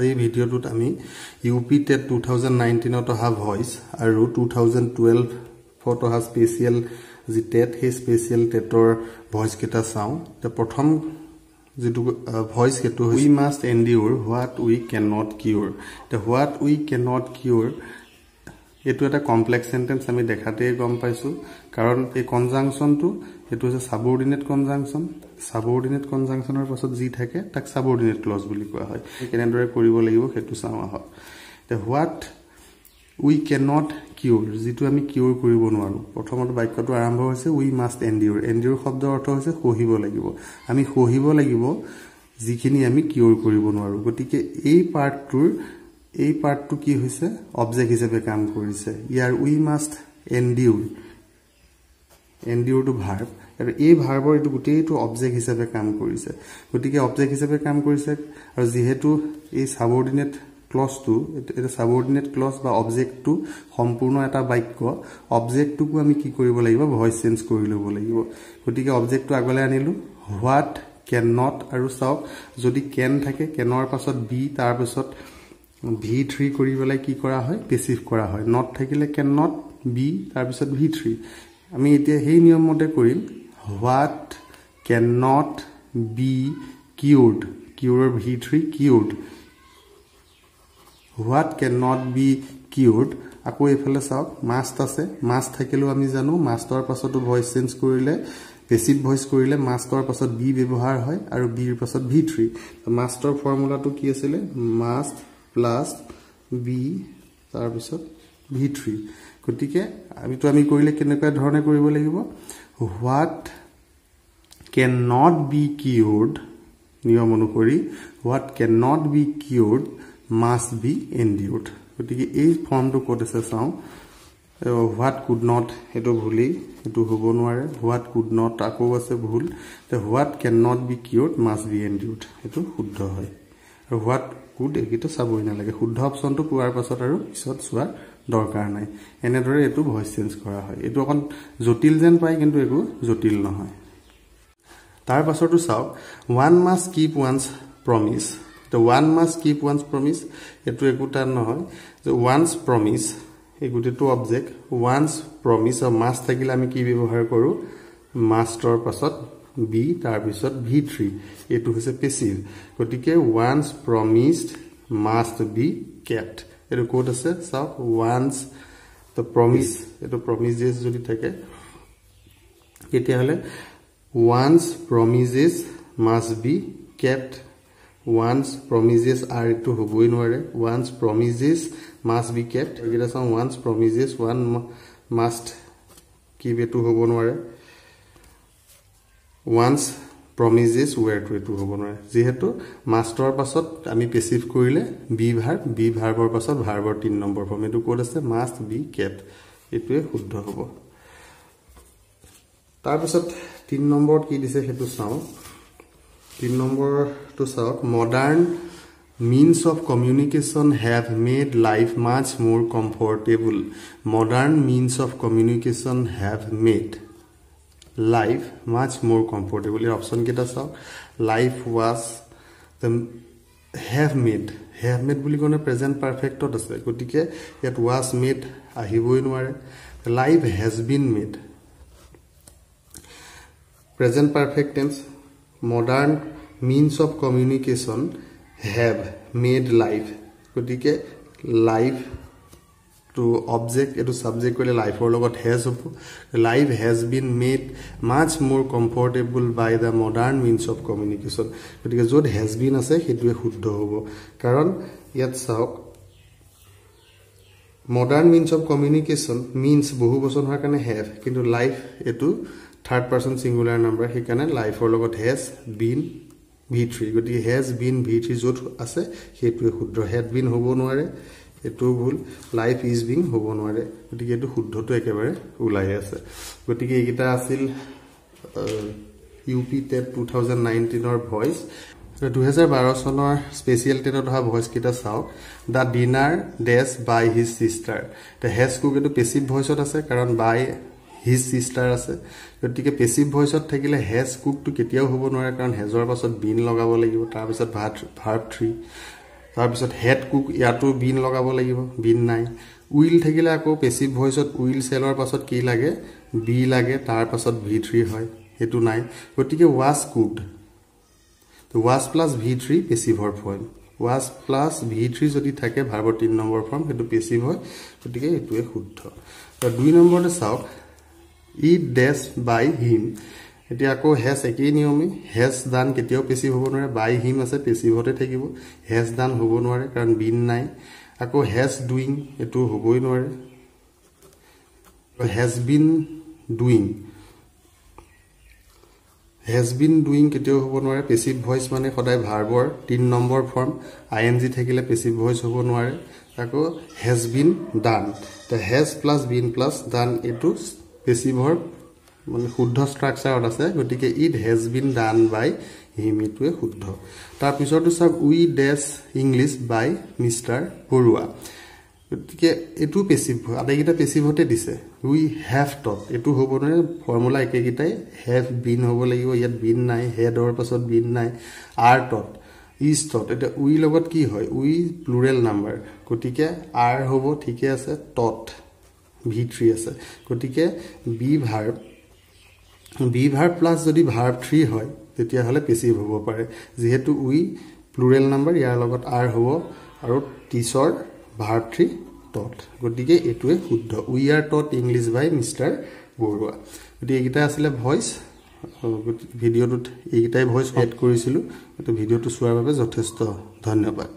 এই ভিডিওটোত আমি UP TET 2019 ত অহা ভয়েস আৰু 2012 ফটো অহা স্পেশাল যি টেট হে স্পেশাল টেটৰ ভয়েস কেটা চাও তে প্ৰথম যেটো ভয়েস হেতু we must endure what we cannot cure the what we cannot cure এটো এটা কমপ্লেক্স সেন্টেন্স আমি দেখাতে গম পাইছো কাৰণ এই কনজাংশনটো এটো হৈছে সাবঅৰ্ডিনেট কনজাংশনৰ পাছত যি থাকে তাক সাবঅৰ্ডিনেট ক্লজ বুলি কোৱা হয় কেনেদৰে কৰিব লাগিব হেতু চাও আহ the what we cannot cure যেটো আমি কিউৰ কৰিব নোৱাৰো প্ৰথমতে বাক্যটো আৰম্ভ হৈছে we must endure শব্দৰ অৰ্থ হৈছে সহিব লাগিব আমি সহিব লাগিব যিখিনি আমি কিউৰ কৰিব নোৱাৰো গতিকে এই পাৰ্টটো কি হৈছে অবজেক্ট হিচাপে কাম কৰিছে ইয়াৰ we must endure to verb আৰু এই ভাৰ্বৰ এটো গুটেইটো অবজেক্ট হিচাপে কাম কৰিছে গতিকে অবজেক্ট হিচাপে কাম কৰিছে আৰু যেহেতু এই সাবঅৰ্ডিনেট ক্লজ টু এটা সাবঅৰ্ডিনেট ক্লজ বা অবজেক্ট টু সম্পূৰ্ণ এটা বাক্য অবজেক্টটোকো আমি কি কৰিব লাগিব ভয়েস চেঞ্জ কৰি ল'ব লাগিব গতিকে অবজেক্টটো আগলৈ আনিলো what cannot আৰু চাওক যদি can থাকে canৰ পাছত be তাৰ পাছত v3 কৰিবলৈ কি কৰা হয় পেসিভ কৰা হয় not থাকিলে cannot be তাৰ পাছত v3 আমি এতিয়া হেই নিয়ম মতে কৰিম what cannot be cured curer v3 cured what cannot be cured আকৌ এফালে চাওক must আছে must থাকিলো আমি জানো master পাছতো ভয়েস চেঞ্জ কৰিলে পেসিভ ভয়েস কৰিলে master পাছত be ব্যৱহাৰ হয় আৰু be ৰ পাছত v3 master ফৰ্মুলাটো কি আছিল must plus be তাৰ পাছত v3 গতিকে আমি কৰিলে কেনেকৈ ধৰণে কৰিব লাগিব what cannot be cured নিয়ম অনুসৰি what cannot be cured must be endured গতিকে এই ফৰ্মটো কোড আছে চাও what could not এটো ভুলি এটো হ'ব নোৱাৰে what could not আকৌ আছে ভুল তে what cannot be cured must be endured এটো শুদ্ধ হয় আৰু what could এটো চাবই না লাগে শুদ্ধ অপচনটো পোৱাৰ পাছত আৰু পিছত চোৱা দৰকাৰ নাই এনেদৰে এটো ভয়েস চেঞ্জ কৰা হয় এটো অকন জটিল যেন পাই কিন্তু একো জটিল নহয় তাৰ পাছতো চাওক one must keep one's promise the one must keep one's promise এটো একোটা নহয় যে one's promise এগুটেটো object one's promise or must থাকিলে আমি কি ব্যৱহাৰ কৰো master পাছত be তাৰ পিছত v3 এটো হৈছে পেসিভ গতিকে one's promised must be kept এটো কোড আছে চাওক once the promise এটো promises যদি থাকে এতিয়া হলে one's promises must be kept one's promises are to হবই নোৱাৰে one's promises must be kept এটা চাও one's promises one must keep এটো হব নোৱাৰে one's promises were to হব নোৱাৰে যেহেতু মাস্টাৰ পাছত আমি পেসিভ কৰিলে be ভাৰ্বৰ পাছত ভাৰ্বৰ 3 নম্বৰ ফৰ্ম এটো কোড আছে must be kept এটোৱে শুদ্ধ হ'ব তাৰ পাছত 3 নম্বৰ কি দিছে হেতু চাও 3 নম্বৰ তো চাও modern means of communication have made life much more comfortable modern means of communication have made life much more comfortable your option kita saw life was the have made buli kone present perfect ot ase gotike yet was made ahiboi nware life has been made present perfect tense modern means of communication have made life gotike life to object eto subject kole life or logot has hobo life has been made much more comfortable by the modern means of communication gotike jod has been ase hetue শুদ্ধ hobo karon yat saok modern means of communication means বহু বচন হোৱাৰ কাৰণে have কিন্তু life eto third person singular number he কাৰণে life or logot has been v3 গতিকে has been v3 জড আছে hetue শুদ্ধ had been hobo নোৱাৰে এটো ভুল লাইফ ইজ বিং হ'ব নোৱাৰে গতিকে এটো শুদ্ধটো একেবাৰে উলাই আছে গতিকে এইটা আছিল ইউপি টেট 2019 ৰ ভয়েস 2012 চনৰ স্পেশাল টেটত অহা ভয়েস কিটা চাও দা ডিনাৰ ডেস বাই হিজ সিস্টাৰ তে হেজ কুক এটো পেসিভ ভয়েসত আছে কাৰণ বাই হিজ সিস্টাৰ আছে গতিকে পেসিভ ভয়েসত থাকিলে হেজ কুক টু কেতিয়াও হ'ব নোৱাৰে কাৰণ হেজৰ পাছত বিন লগাব লাগিব তাৰ পিছত ভাৰ্ব 3 তাৰপিছত হেড কুক ইয়াতো বিন লগাব লাগিব বিন নাই উইল থাকিলে আকৌ পেসিভ ভয়েসত উইল সেলৰ পাছত কি লাগে বি লাগে তাৰ পাছত v3 হয় হেতু নাই গতিকে was cooked তো was plus v3 passive verb form was plus v3 যদি থাকে ভাৰ্বৰ 3 নম্বৰ ফৰ্ম হেতু পেসিভ হয় গতিকে এটোৱে শুদ্ধ তো 2 নম্বৰতে চাওক eat dash by him এতিয়া আকৌ হেজ একেই নিয়মে হেজ দান কেতিয়াও পেসিভ হ'ব নোৱাৰে বাই হিম আছে পেসিভতে থাকিব হেজ দান হ'ব নোৱাৰে কাৰণ বিন নাই আকৌ হেজ ডুইং এটো হ'বই নোৱাৰে হেজ বিন ডুইং কেতিয়াও হ'ব নোৱাৰে পেসিভ ভয়েস মানে সদায় ভাৰ্বৰ 3 নম্বৰ ফৰ্ম আইএনজি থাকিলে পেসিভ ভয়েস হ'ব নোৱাৰে আকৌ হেজ বিন ডান তে has plus been plus done এটো পেসিভ ভাৰ্ব মানে শুদ্ধ স্ট্ৰাকচাৰত আছে গতিকে it has been done by him এটোৱে শুদ্ধ তাৰ পিছৰটো সব উই ডেশ ইংলিশ বাই মিস্টাৰ বৰুৱা গতিকে এটো পেসিভ আটাইকেইটা পেসিভ হতে দিছে উই হ্যাভ টট এটো হ'ব নহয় ফৰ্মুলা একেকিটাই হ্যাভ বিন হ'ব লাগিব ইয়াত বিন নাই হেডৰ পাছত বিন নাই আৰ টট ইজ টট এটা উই লগত কি হয় উই প্লুৰেল নাম্বাৰ গতিকে আৰ হ'ব ঠিকে আছে টট v3 আছে গতিকে বি ভার্ব প্লাস যদি ভার্ব 3 হয় তেতিয়া হলে পেসিভ হ'ব পাৰে যেহেতু উই প্লুৰেল নাম্বাৰ ইয়াৰ লগত আৰ হ'ব আৰু টিচৰ ভাৰ্ব 3 টট গতিকে এটোৱে শুদ্ধ we are taught English by mister Baruah গতিকে এইটা আসলে ভয়েস ভিডিওটোত এইটাই ভয়েস এড কৰিছিলো তো ভিডিওটো চোৱাৰ বাবে যথেষ্ট ধন্যবাদ